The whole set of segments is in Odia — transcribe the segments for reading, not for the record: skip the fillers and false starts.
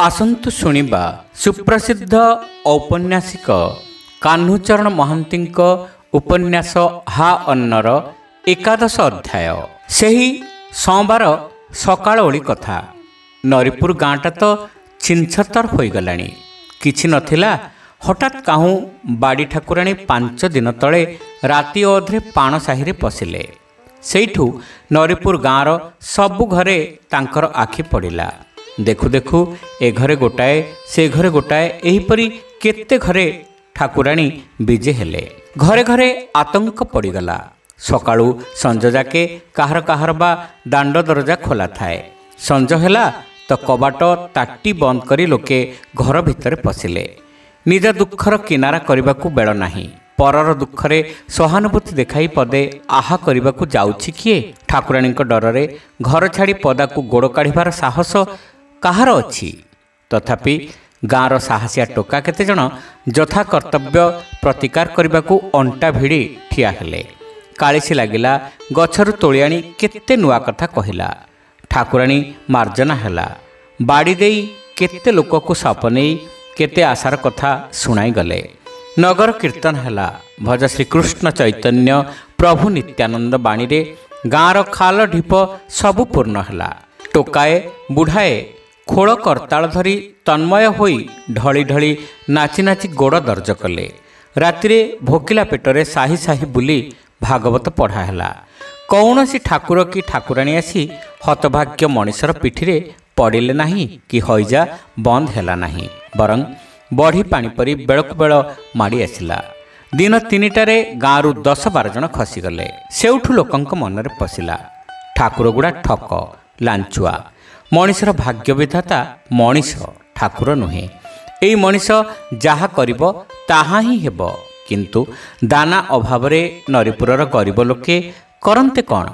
आसंतु शुणिबा सुप्रसिद्ध औपन्यासिक कान्हूचरण महांतींक उपन्यास हा अन्नर एकादश अध्याय। सेही सोमवार सकाळ ओळी कथा। नरीपुर गाँटा तो छिनछतर हो गलानी। किछि नथिला, हठात काहूँ बाड़ी ठाकुराणी 5 दिन तले राति अधरे पाण साहिरे पशिले। सेठू नरीपुर गाँर सबु घरे तांकर आखि पड़िला। देखु देखु ए घरे गोटाए से घरे गोटाए एहीपरि केते घरे ठाकुराणी विजे हेले। घरे घरे आतंक पड़ीगला। सकाळू संज जाके काहर काहर बा दांड दरजा खोला थाए। संज हेला तो कबाट ताटी बंद करी लोके घर भितर पशिले। निज दुखर किनारा करबाकू बेळ नाही। परर दुखरे सहानुभूति देखाई पदे आहा करबाकू जाउछि किए? ठाकुराणीक डररे घर छाड़ी पदाकू गोड़ काढ़िबार साहस काहार अछि? तथापि गाँर साहसिया टोका केते जण यथा कर्तव्य प्रतिकार करबाकू अंटा भिड़ी ठिया हेले। काळीसी लागिला गछरु तोଳି आनी केते नुआ कथा कहिला। ठाकुराणी मार्जना हेला। बाड़ी देई केते लोककू साप नेई केते आशार कथा सुनाई गले। नगर कीर्तन हेला। भज श्रीकृष्ण चैतन्य प्रभु नित्यानंद बाणी रे गाँर खाल ढीप सबु पूर्ण हेला। टोकाए बुढ़ाए खोल करताल धरी तन्मय होई ढली ढली नाची नाची गोड़ दर्ज कले। रातिरे भोकिला पेटरे साही साही बुली भागवत पढ़ा हेला। कौनसी ठाकुर की ठाकुराणी आसी हतभाग्य मनीषर पिठिरे पड़िले नाही कि हईजा बंद हेला नाही, बरं बढ़ी पानी परी बेलकु बेल माड़ी आसिला। दिन 3टारे गाँरु 10-12 जन खसीगले। सेउठु लोकंक मनरे पशिला, ठाकुर गुड़ा ठक लांचुआ। मनीषर भाग्य विधाता मनीष, ठाकुर नुहे। एई मनीष जाहा करिब ताहा ही हेब। किंतु दाना अभावरे नरीपुरर गरीब लोके करन्ते कौन?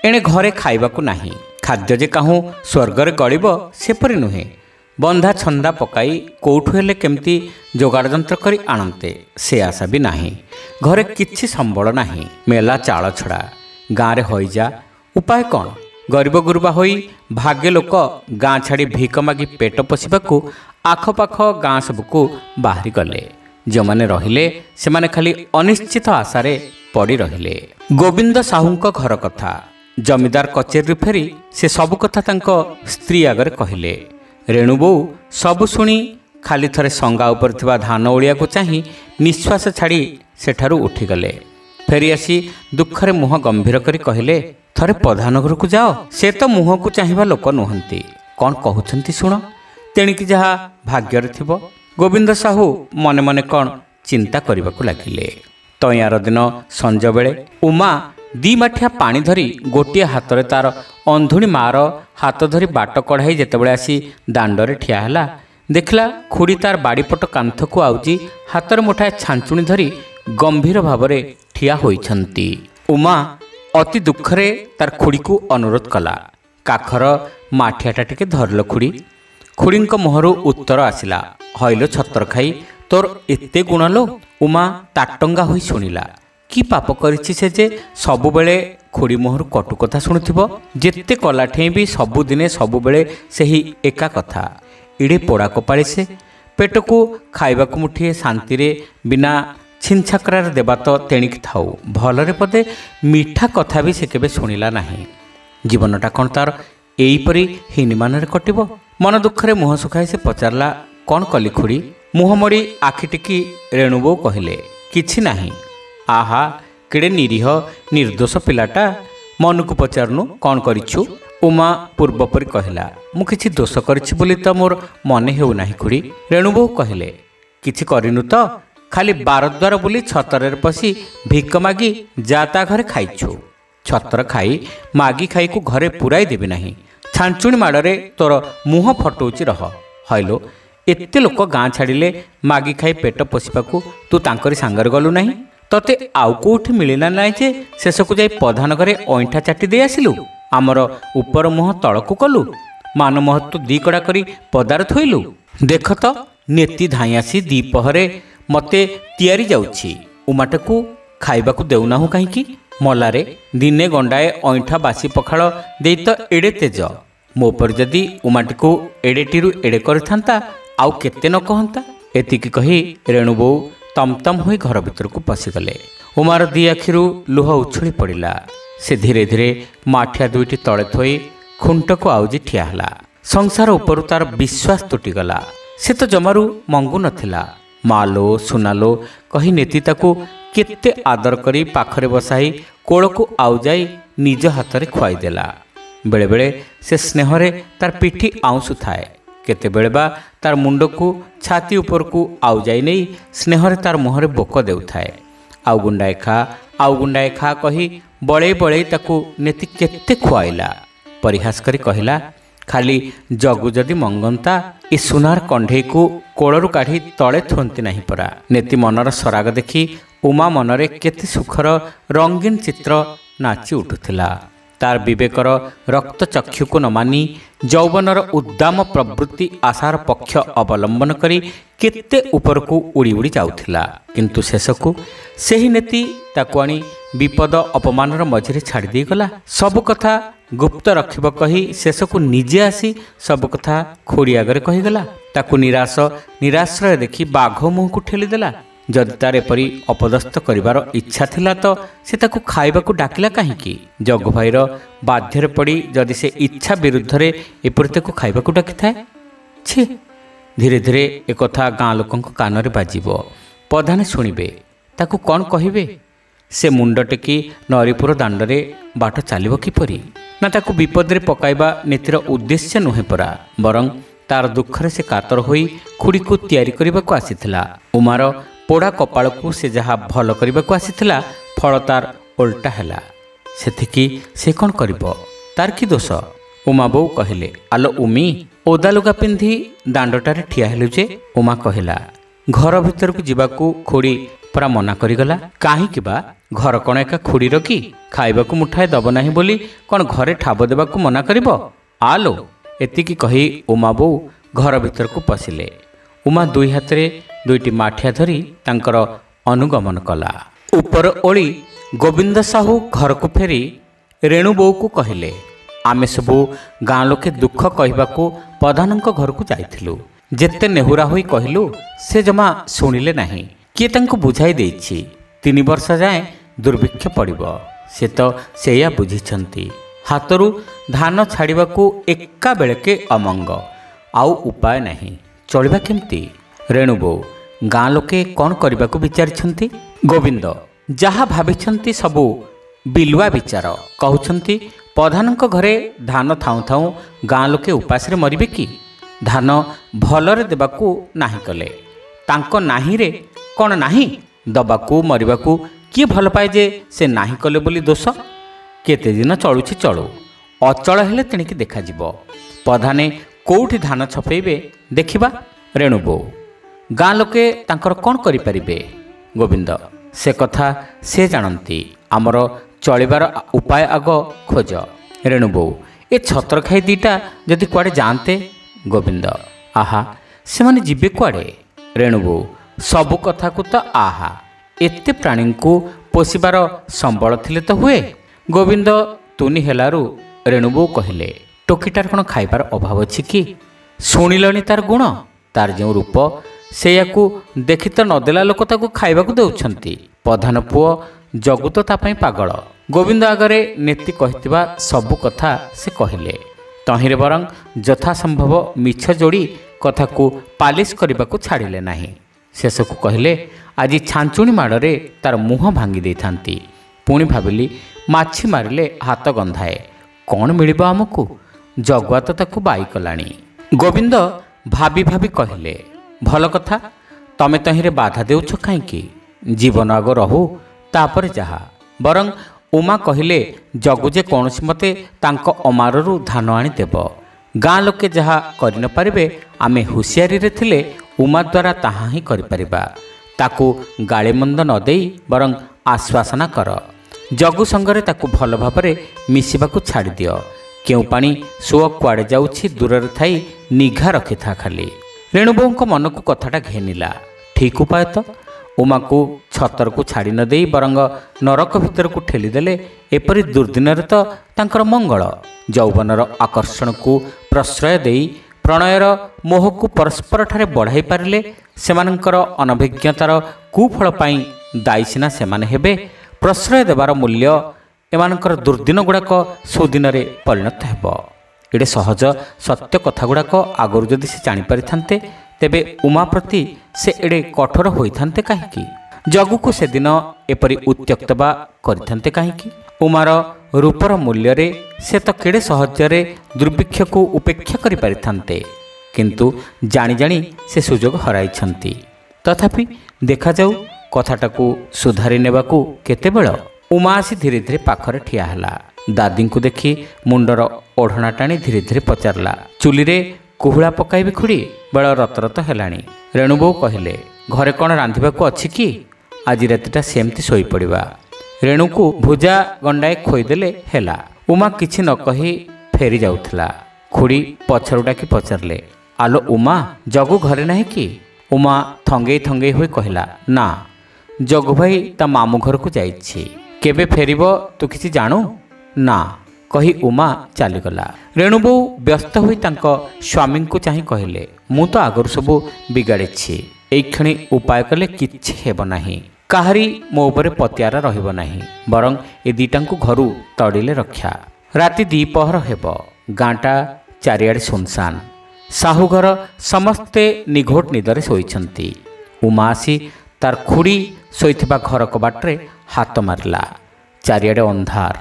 एणे घरे खाइबाकू नाही। खाद्य जे काहूँ स्वर्गरे गड़िब सेपरि नुहे। बंधा छंदा पकाई कोठु हेले केमती जोगाड़ जंत्र करी आणन्ते से आशा भी नाही। घरे किछि संबल नाही। मेला चाल छड़ा गाँरे हईजा उपाय कौन? गरीब गुरुबा होई भाग्य लोक गाँ छाड़ी भिक मागी पेट पोषिबाकू आखपाख गाँ सबकू बाहरी गले। जो माने रहिले से माने खाली अनिश्चित आशारे पड़ी रहिले। गोविंद साहूंक घर कथा जमीदार कचेरी फेरी से सबु कथा तांको स्त्री आगरे कहिले। रेणुबो सबु शुणी खाली थरे संगा उपर थिबा धान ओलिया को चाही निश्वास छाड़ी सेठारु उठीगले। फेरी आसी दुखरे मुह गंभीर करी कहिले, थरे प्रधान घर को जाओ। से तो मुह को चाहिबा लोक नुहंती। कौन कहउछंती सुण, तेणिकी जहा भाग्यर थिबो। गोविंद साहू मने मने कौन चिंता करबाकू लागिले। तयार दिन संज बेले उमा 2 माठिया पानी धरी गोटिए हाथरे तार अंधुणी मार हाथ धरी बाट कढ़ाई जेतेबेले आसी दांडरे ठिया हैला, देखला खुड़ी तार बाड़ीपट कांथकू आउजी हाथर मुठाए छांचुणी धरी गंभीर भावरे ठिया होइछंती। उमा अति दुखरे तार खुड़ी को अनुरोध कला, काखर माठियाटा टिके धरल खुड़ी। खुड़ींक मोहरु उत्तर आसिला, हईलो छतर खाई तोर एते गुण लो। उमा ताटंगा होई शुणिला, कि पाप करिछि से जे सबु बेले खुड़ी मोहरु कटु कथा शुणुथिबो? जेते कलाठे भी सबु दिने सबु बेले सेही एका कथा। इडे पोड़ा कपाळी से पेटकू खाइबाकू मुठिए शांति रे बिना छिनछाकरार देबा तो तेणिक थाउ, भलरे पदे मीठा कथा भी से केबे शुणिला नाही। जीवनटा कौन तार एईपरि हिनिमानरे कटिबो? मन दुखरे मुह सुखाई से पचारला, कौन कली खुड़ी? मुह मोड़ी आखि टिकी रेणुबो कहिले, किछि नाही। आहा केड़े निरीह निर्दोष पिलाटा, मनुको पचारनु कौन करिछु? उमा पूर्वपरि कहिला, मु किछि दोष करिछि बोली तो मोर मने हेउ नाही खुड़ी। रेणुबो कहिले, किछि करिनु तो? खाली बारद्वार बुली छतरे पशी भिक मागी जाता घरे खाइछु। छतर खाई मागी खाई को घरे पुराई देबी नाही। छांचुणी माड़े तोर मुह फटौची रह। हईलो एते लोक गाँ छाड़िले मागी खाई पेट पोषिबाकू तू तांकरी सांगरे गलु नाही? तते आउ कोठी मिलिला नाही जे शेषकू जाई प्रधान घरे ऑइंठा चाटी दे आसिलु? आमर ऊपर मुह तळकू कलु? मान महत्व 2 कड़ा करी पदार थोइलु? देख तो नेति धाई आसी 2 पहरे मते तियारी जाउछि। उमाटकू खाइबाकू देउनाहु काहीकि? मलारे दिने गंडाए ऑइंठा बासी पखाळ देई तो एडे तेज। ମୋ ଉପରେ ଯଦି ଉମାଟିକୁ ଏଡ଼େଟିରୁ ଏଡ଼େ କରିଥାନ୍ତା ଆଉ କେତେ ନ କହନ୍ତା। ଏତିକି କହି ରେଣୁ ବୋଉ ତମତମ ହୋଇ ଘର ଭିତରକୁ ପଶିଗଲେ। ଉମାର ଦି ଆଖିରୁ ଲୁହ ଉଛୁଳି ପଡ଼ିଲା। ସେ ଧୀରେ ଧୀରେ ମାଠିଆ ଦୁଇଟି ତଳେ ଥୋଇ ଖୁଣ୍ଟକୁ ଆଉଜି ଠିଆ ହେଲା। ସଂସାର ଉପରୁ ତାର ବିଶ୍ୱାସ ତୁଟିଗଲା। ସେ ତ ଜମାରୁ ମଙ୍ଗୁ ନଥିଲା। ମାଲୋ ସୁନାଲୋ କହି ନେତି ତାକୁ କେତେ ଆଦର କରି ପାଖରେ ବସାଇ କୋଳକୁ ଆଉଯାଇ ନିଜ ହାତରେ ଖୁଆଇଦେଲା। ବେଳେବେଳେ ସେ ସ୍ନେହରେ ତାର ପିଠି ଆଉଁସୁଥାଏ, କେତେବେଳେ ବା ତାର ମୁଣ୍ଡକୁ ଛାତି ଉପରକୁ ଆଉଯାଇ ନେଇ ସ୍ନେହରେ ତାର ମୁହଁରେ ବୋକ ଦେଉଥାଏ। ଆଉ ଗୁଣ୍ଡାଏ ଖା କହି ବଳେଇ ବଳେଇ ତାକୁ ନେତି କେତେ ଖୁଆଇଲା। ପରିହାସ କରି କହିଲା, ଖାଲି ଜଗୁ ଯଦି ମଙ୍ଗନ୍ତା ଏ ସୁନାର କଣ୍ଢେଇକୁ କୋଳରୁ କାଢ଼ି ତଳେ ଥୁଅନ୍ତି ନାହିଁ ପରା। ନେତି ମନର ସରାଗ ଦେଖି ଉମା ମନରେ କେତେ ସୁଖର ରଙ୍ଗୀନ ଚିତ୍ର ନାଚି ଉଠୁଥିଲା। ତାର ବିବେକର ରକ୍ତଚକ୍ଷୁକୁ ନ ମାନି ଯୌବନର ଉଦ୍ଦାମ ପ୍ରବୃତ୍ତି ଆଶାର ପକ୍ଷ ଅବଲମ୍ବନ କରି କେତେ ଉପରକୁ ଉଡ଼ି ଉଡ଼ି ଯାଉଥିଲା। କିନ୍ତୁ ଶେଷକୁ ସେହି ନେତି ତାକୁ ଆଣି ବିପଦ ଅପମାନର ମଝିରେ ଛାଡ଼ି ଦେଇଗଲା। ସବୁ କଥା ଗୁପ୍ତ ରଖିବ କହି ଶେଷକୁ ନିଜେ ଆସି ସବୁ କଥା ଖୋଡ଼ି ଆଗରେ କହିଗଲା। ତାକୁ ନିରାଶ୍ରୟ ଦେଖି ବାଘ ମୁହଁକୁ ଠେଲିଦେଲା। ଯଦି ତାର ଏପରି ଅପଦସ୍ଥ କରିବାର ଇଚ୍ଛା ଥିଲା ତ ସେ ତାକୁ ଖାଇବାକୁ ଡାକିଲା କାହିଁକି? ଜଗୁ ଭାଇର ବାଧ୍ୟରେ ପଡ଼ି ଯଦି ସେ ଇଚ୍ଛା ବିରୁଦ୍ଧରେ ଏପରି ତାକୁ ଖାଇବାକୁ ଡାକିଥାଏ। ଛି, ଧୀରେ ଧୀରେ ଏକଥା ଗାଁ ଲୋକଙ୍କ କାନରେ ବାଜିବ। ପ୍ରଧାନେ ଶୁଣିବେ, ତାକୁ କ'ଣ କହିବେ? ସେ ମୁଣ୍ଡ ଟେକି ନରିପୁର ଦାଣ୍ଡରେ ବାଟ ଚାଲିବ କିପରି? ନା ତାକୁ ବିପଦରେ ପକାଇବା ନୀତିର ଉଦ୍ଦେଶ୍ୟ ନୁହେଁ ପରା। ବରଂ ତାର ଦୁଃଖରେ ସେ କାତର ହୋଇ ଖୁଡ଼ିକୁ ତିଆରି କରିବାକୁ ଆସିଥିଲା। ଉମାର ପୋଡ଼ା କପାଳକୁ ସେ ଯାହା ଭଲ କରିବାକୁ ଆସିଥିଲା, ଫଳ ତାର ଓଲଟା ହେଲା। ସେଥିକି ସେ କ'ଣ କରିବ? ତାର କି ଦୋଷ? ଉମା ବୋଉ କହିଲେ, ଆଲୋ ଉମି, ଓଦା ଲୁଗା ପିନ୍ଧି ଦାଣ୍ଡଟାରେ ଠିଆ ହେଲୁ ଯେ? ଉମା କହିଲା, ଘର ଭିତରକୁ ଯିବାକୁ ଖୁଡ଼ି ପରା ମନା କରିଗଲା। କାହିଁକି ବା? ଘର କ'ଣ ଏକା ଖୁଡ଼ିର କି? ଖାଇବାକୁ ମୁଠାଏ ଦବ ନାହିଁ ବୋଲି କ'ଣ ଘରେ ଠାବ ଦେବାକୁ ମନା କରିବ? ଆଲୋ, ଏତିକି କହି ଉମା ବୋଉ ଘର ଭିତରକୁ ପଶିଲେ। ଉମା ଦୁଇ ହାତରେ ଦୁଇଟି ମାଠିଆ ଧରି ତାଙ୍କର ଅନୁଗମନ କଲା। ଉପର ଓଳି ଗୋବିନ୍ଦ ସାହୁ ଘରକୁ ଫେରି ରେଣୁ ବୋଉକୁ କହିଲେ, ଆମେ ସବୁ ଗାଁ ଲୋକେ ଦୁଃଖ କହିବାକୁ ପ୍ରଧାନଙ୍କ ଘରକୁ ଯାଇଥିଲୁ। ଯେତେ ନେହୁରା ହୋଇ କହିଲୁ ସେ ଜମା ଶୁଣିଲେ ନାହିଁ। କିଏ ତାଙ୍କୁ ବୁଝାଇ ଦେଇଛି 3 ବର୍ଷ ଯାଏଁ ଦୁର୍ଭିକ୍ଷ ପଡ଼ିବ। ସେ ତ ସେଇଆ ବୁଝିଛନ୍ତି। ହାତରୁ ଧାନ ଛାଡ଼ିବାକୁ ଏକା ବେଳକେ ଅମଙ୍ଗ, ଆଉ ଉପାୟ ନାହିଁ। ଚଳିବା କେମିତି? ରେଣୁ ବୋଉ, ଗାଁ ଲୋକେ କ'ଣ କରିବାକୁ ବିଚାରିଛନ୍ତି? ଗୋବିନ୍ଦ, ଯାହା ଭାବିଛନ୍ତି ସବୁ ବିଲୁଆ ବିଚାର। କହୁଛନ୍ତି ପ୍ରଧାନଙ୍କ ଘରେ ଧାନ ଥାଉଁ ଥାଉଁ ଗାଁ ଲୋକେ ଉପାସରେ ମରିବେ କି? ଧାନ ଭଲରେ ଦେବାକୁ ନାହିଁ କଲେ। ତାଙ୍କ ନାହିଁରେ କ'ଣ ନାହିଁ? ଦବାକୁ ମରିବାକୁ କିଏ ଭଲ ପାଏ ଯେ ସେ ନାହିଁ କଲେ ବୋଲି ଦୋଷ? କେତେ ଦିନ ଚଳୁଛି ଚଳୁ, ଅଚଳ ହେଲେ ତେଣିକି ଦେଖାଯିବ। ପ୍ରଧାନେ କେଉଁଠି ଧାନ ଛପେଇବେ ଦେଖିବା। ରେଣୁ ବୋଉ, ଗାଁ ଲୋକେ ତାଙ୍କର କ'ଣ କରିପାରିବେ? ଗୋବିନ୍ଦ, ସେ କଥା ସେ ଜାଣନ୍ତି। ଆମର ଚଳିବାର ଉପାୟ ଆଗ ଖୋଜ। ରେଣୁ ବୋଉ, ଏ ଛତ୍ରଖାଇ ଦିଟା ଯଦି କୁଆଡ଼େ ଯାଆନ୍ତେ? ଗୋବିନ୍ଦ, ଆହା, ସେମାନେ ଯିବେ କୁଆଡ଼େ? ରେଣୁ ବୋଉ, ସବୁ କଥାକୁ ତ ଆହା, ଏତେ ପ୍ରାଣୀଙ୍କୁ ପୋଷିବାର ସମ୍ବଳ ଥିଲେ ତ ହୁଏ। ଗୋବିନ୍ଦ ତୁନି ହେଲାରୁ ରେଣୁବୋଉ କହିଲେ, ଟୋକିଟାର କ'ଣ ଖାଇବାର ଅଭାବ ଅଛି କି? ଶୁଣିଲଣି ତାର ଗୁଣ, ତାର ଯେଉଁ ରୂପ, ସେଇଆକୁ ଦେଖି ତ ନଦେଲା ଲୋକ ତାକୁ ଖାଇବାକୁ ଦେଉଛନ୍ତି। ପ୍ରଧାନ ପୁଅ ଜଗୁ ତ ତା ପାଇଁ ପାଗଳ। ଗୋବିନ୍ଦ ଆଗରେ ନେତି କହିଥିବା ସବୁ କଥା ସେ କହିଲେ। ତହିଁରେ ବରଂ ଯଥାସମ୍ଭବ ମିଛ ଯୋଡ଼ି କଥାକୁ ପାଲିସ କରିବାକୁ ଛାଡ଼ିଲେ ନାହିଁ। ଶେଷକୁ କହିଲେ, ଆଜି ଛାଞ୍ଚୁଣି ମାଡ଼ରେ ତାର ମୁହଁ ଭାଙ୍ଗି ଦେଇଥାନ୍ତି। ପୁଣି ଭାବିଲି, ମାଛି ମାରିଲେ ହାତ ଗନ୍ଧାଏ, କ'ଣ ମିଳିବ ଆମକୁ? ଜଗୁଆ ତ ତାକୁ ବାଇ କଲାଣି। ଗୋବିନ୍ଦ ଭାବି ଭାବି କହିଲେ, ଭଲ କଥା, ତମେ ତହିଁରେ ବାଧା ଦେଉଛ କାହିଁକି? ଜୀବନ ଆଗ ରହୁ, ତାପରେ ଯାହା। ବରଂ ଉମା କହିଲେ, ଜଗୁ ଯେ କୌଣସି ମତେ ତାଙ୍କ ଅମାରରୁ ଧାନ ଆଣି ଦେବ। ଗାଁ ଲୋକେ ଯାହା କରିନପାରିବେ, ଆମେ ହୁସିଆରୀରେ ଥିଲେ ଉମା ଦ୍ୱାରା ତାହା ହିଁ କରିପାରିବା। ତାକୁ ଗାଳିମନ୍ଦ ନ ଦେଇ ବରଂ ଆଶ୍ୱାସନା କର। ଜଗୁ ସଙ୍ଗରେ ତାକୁ ଭଲ ଭାବରେ ମିଶିବାକୁ ଛାଡ଼ିଦିଅ। କେଉଁ ପାଣି ସୁଅ କୁଆଡ଼େ ଯାଉଛି ଦୂରରେ ଥାଇ ନିଘା ରଖିଥା ଖାଲି। ରେଣୁବୋଉଙ୍କ ମନକୁ କଥାଟା ଘେନିଲା। ଠିକ୍ ଉପାୟ ତ। ଉମାକୁ ଛତରକୁ ଛାଡ଼ି ନ ଦେଇ ବରଂ ନରକ ଭିତରକୁ ଠେଲିଦେଲେ ଏପରି ଦୁର୍ଦ୍ଦିନରେ ତ ତାଙ୍କର ମଙ୍ଗଳ। ଯୌବନର ଆକର୍ଷଣକୁ ପ୍ରଶ୍ରୟ ଦେଇ ପ୍ରଣୟର ମୋହକୁ ପରସ୍ପରଠାରେ ବଢ଼ାଇ ପାରିଲେ ସେମାନଙ୍କର ଅନଭିଜ୍ଞତାର କୁଫଳ ପାଇଁ ଦାୟୀ ସିନା ସେମାନେ ହେବେ, ପ୍ରଶ୍ରୟ ଦେବାର ମୂଲ୍ୟ ଏମାନଙ୍କର ଦୁର୍ଦ୍ଦିନ ଗୁଡ଼ାକ ସୁଦିନରେ ପରିଣତ ହେବ। ଏଡ଼େ ସହଜ ସତ୍ୟ କଥା ଗୁଡ଼ାକ ଆଗରୁ ଯଦି ସେ ଜାଣିପାରିଥାନ୍ତେ ତେବେ ଉମା ପ୍ରତି ସେ ଏଡ଼େ କଠୋର ହୋଇଥାନ୍ତେ କାହିଁକି? ଜଗୁକୁ ସେଦିନ ଏପରି ଉତ୍ତ୍ୟକ୍ତ ବା କରିଥାନ୍ତେ କାହିଁକି? ଉମାର ରୂପର ମୂଲ୍ୟରେ ସେ ତ କେଡ଼େ ସହଜରେ ଦୁର୍ଭିକ୍ଷକୁ ଉପେକ୍ଷା କରିପାରିଥାନ୍ତେ, କିନ୍ତୁ ଜାଣି ଜାଣି ସେ ସୁଯୋଗ ହରାଇଛନ୍ତି। ତଥାପି ଦେଖାଯାଉ କଥାଟାକୁ ସୁଧାରି ନେବାକୁ କେତେବେଳ। ଉମା ଆସି ଧୀରେ ଧୀରେ ପାଖରେ ଠିଆ ହେଲା। ଦାଦୀଙ୍କୁ ଦେଖି ମୁଣ୍ଡର ଓଢ଼ଣା ଟାଣି ଧୀରେ ଧୀରେ ପଚାରିଲା, ଚୁଲିରେ କୁହୁଳା ପକାଇବି ଖୁଡ଼ି? ବେଳ ରତରତ ହେଲାଣି। ରେଣୁବୋଉ କହିଲେ, ଘରେ କ'ଣ ରାନ୍ଧିବାକୁ ଅଛି କି? ଆଜି ରାତିଟା ସେମିତି ଶୋଇପଡ଼ିବା। ରେଣୁକୁ ଭୁଜା ଗଣ୍ଡାଏ ଖୋଇଦେଲେ ହେଲା। ଉମା କିଛି ନ କହି ଫେରି ଯାଉଥିଲା। ଖୁଡ଼ି ପଛରୁ ଡାକି ପଚାରିଲେ, ଆଲୋ ଉମା, ଜଗୁ ଘରେ ନାହିଁ କି? ଉମା ଥଙ୍ଗେଇ ଥଙ୍ଗେଇ ହୋଇ କହିଲା, ନା, ଜଗୁ ଭାଇ ତା ମାମୁଁ ଘରକୁ ଯାଇଛି। କେବେ ଫେରିବ ତୁ କିଛି ଜାଣୁ? ନା, କହି ଉମା ଚାଲିଗଲା। ରେଣୁବୋଉ ବ୍ୟସ୍ତ ହୋଇ ତାଙ୍କ ସ୍ୱାମୀଙ୍କୁ ଚାହିଁ କହିଲେ, ମୁଁ ତ ଆଗରୁ ସବୁ ବିଗାଡ଼ିଛି। ଏଇକ୍ଷଣି ଉପାୟ କଲେ କିଛି ହେବ ନାହିଁ। କାହାରି ମୋ ଉପରେ ପତିଆରା ରହିବ ନାହିଁ। ବରଂ ଏ ଦିଟାଙ୍କୁ ଘରୁ ତଡ଼ିଲେ ରକ୍ଷା। ରାତି ଦ୍ୱିପହର ହେବ। ଗାଁଟା ଚାରିଆଡ଼େ ଶୂନଶାନ। ସାହୁଘର ସମସ୍ତେ ନିଘୋଟ ନିଦରେ ଶୋଇଛନ୍ତି। ଉମା ଆସି ତାର ଖୁଡ଼ି ଶୋଇଥିବା ଘର କବାଟରେ ହାତ ମାରିଲା। ଚାରିଆଡ଼େ ଅନ୍ଧାର।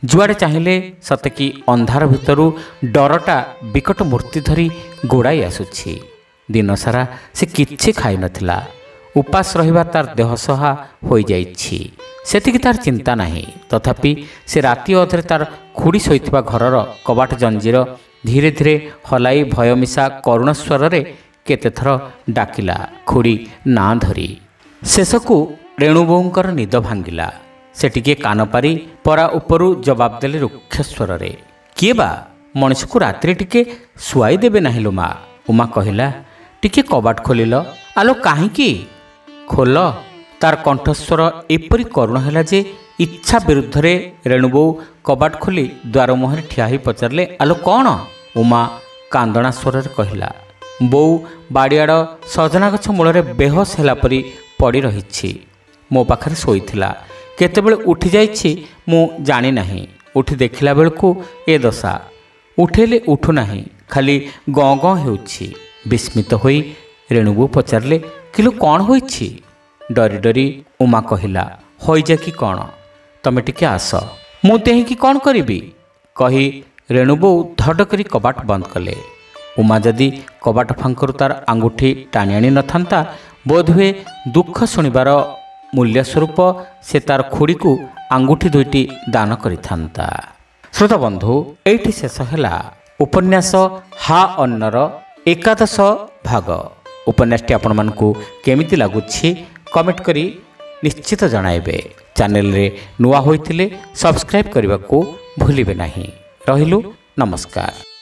ଯୁଆଡ଼େ ଚାହିଁଲେ ସତେକି ଅନ୍ଧାର ଭିତରୁ ଡରଟା ବିକଟ ମୂର୍ତ୍ତି ଧରି ଗୋଡ଼ାଇ ଆସୁଛି। ଦିନସାରା ସେ କିଛି ଖାଇନଥିଲା। ଉପାସ ରହିବା ତାର ଦେହସହା ହୋଇଯାଇଛି। ସେତିକି ତାର ଚିନ୍ତା ନାହିଁ। ତଥାପି ସେ ରାତି ଅଧରେ ତାର ଖୁଡ଼ି ଶୋଇଥିବା ଘରର କବାଟ ଜଞ୍ଜିର ଧୀରେ ଧୀରେ ହଲାଇ ଭୟମିଶା କରୁଣ ସ୍ୱରରେ କେତେଥର ଡାକିଲା, ଖୁଡ଼ି ନାଁ ଧରି। ଶେଷକୁ ରେଣୁବୋଉଙ୍କର ନିଦ ଭାଙ୍ଗିଲା। ସେ ଟିକିଏ କାନ ପାରି ପରା ଉପରୁ ଜବାବ ଦେଲେ ରୁକ୍ଷ ସ୍ୱରରେ, କିଏ ବା ମଣିଷକୁ ରାତିରେ ଟିକେ ଶୁଆଇ ଦେବେ ନାହିଁ ଲୋ ମା। ଉମା କହିଲା, ଟିକେ କବାଟ ଖୋଲିଲ। ଆଲୋ କାହିଁକି? ଖୋଲ। ତାର କଣ୍ଠସ୍ୱର ଏପରି କରୁଣ ହେଲା ଯେ ଇଚ୍ଛା ବିରୁଦ୍ଧରେ ରେଣୁବୋଉ କବାଟ ଖୋଲି ଦ୍ୱାର ମୁହଁରେ ଠିଆ ହୋଇ ପଚାରିଲେ, ଆଲୋ କ'ଣ? ଉମା କାନ୍ଦଣା ସ୍ୱରରେ କହିଲା, ବୋଉ ବାଡ଼ିଆଡ଼ ସଜନା ଗଛ ମୂଳରେ ବେହୋସ ହେଲା ପରି ପଡ଼ି ରହିଛି। ମୋ ପାଖରେ ଶୋଇଥିଲା। କେତେବେଳେ ଉଠିଯାଇଛି ମୁଁ ଜାଣିନାହିଁ। ଉଠି ଦେଖିଲା ବେଳକୁ ଏ ଦଶା। ଉଠେଇଲେ ଉଠୁନାହିଁ, ଖାଲି ଗଁ ଗଁ ହେଉଛି। ବିସ୍ମିତ ହୋଇ ରେଣୁବୋଉ ପଚାରିଲେ, କିଲୋ କ'ଣ ହୋଇଛି? ଡରି ଡରି ଉମା କହିଲା, ହୋଇଯା କି କ'ଣ, ତମେ ଟିକେ ଆସ। ମୁଁ ତେହିଁକି କ'ଣ କରିବି? କହି ରେଣୁବୋଉ ଧଡ଼ କରି କବାଟ ବନ୍ଦ କଲେ। ଉମା ଯଦି କବାଟ ଫାଙ୍କରୁ ତାର ଆଙ୍ଗୁଠି ଟାଣି ଆଣି ନଥାନ୍ତା, ବୋଧହୁଏ ଦୁଃଖ ଶୁଣିବାର ମୂଲ୍ୟ ସ୍ୱରୂପ ସେ ତାର ଖୁଡ଼ିକୁ ଆଙ୍ଗୁଠି ଦୁଇଟି ଦାନ କରିଥାନ୍ତା। ଶ୍ରୋତାବନ୍ଧୁ, ଏଇଠି ଶେଷ ହେଲା ଉପନ୍ୟାସ ହା ଅନ୍ନର ଏକାଦଶ ଭାଗ। ଉପନ୍ୟାସଟି ଆପଣମାନଙ୍କୁ କେମିତି ଲାଗୁଛି କମେଣ୍ଟ କରି ନିଶ୍ଚିତ ଜଣାଇବେ। ଚ୍ୟାନେଲରେ ନୂଆ ହୋଇଥିଲେ ସବସ୍କ୍ରାଇବ୍ କରିବାକୁ ଭୁଲିବେ ନାହିଁ। ରହିଲୁ, ନମସ୍କାର।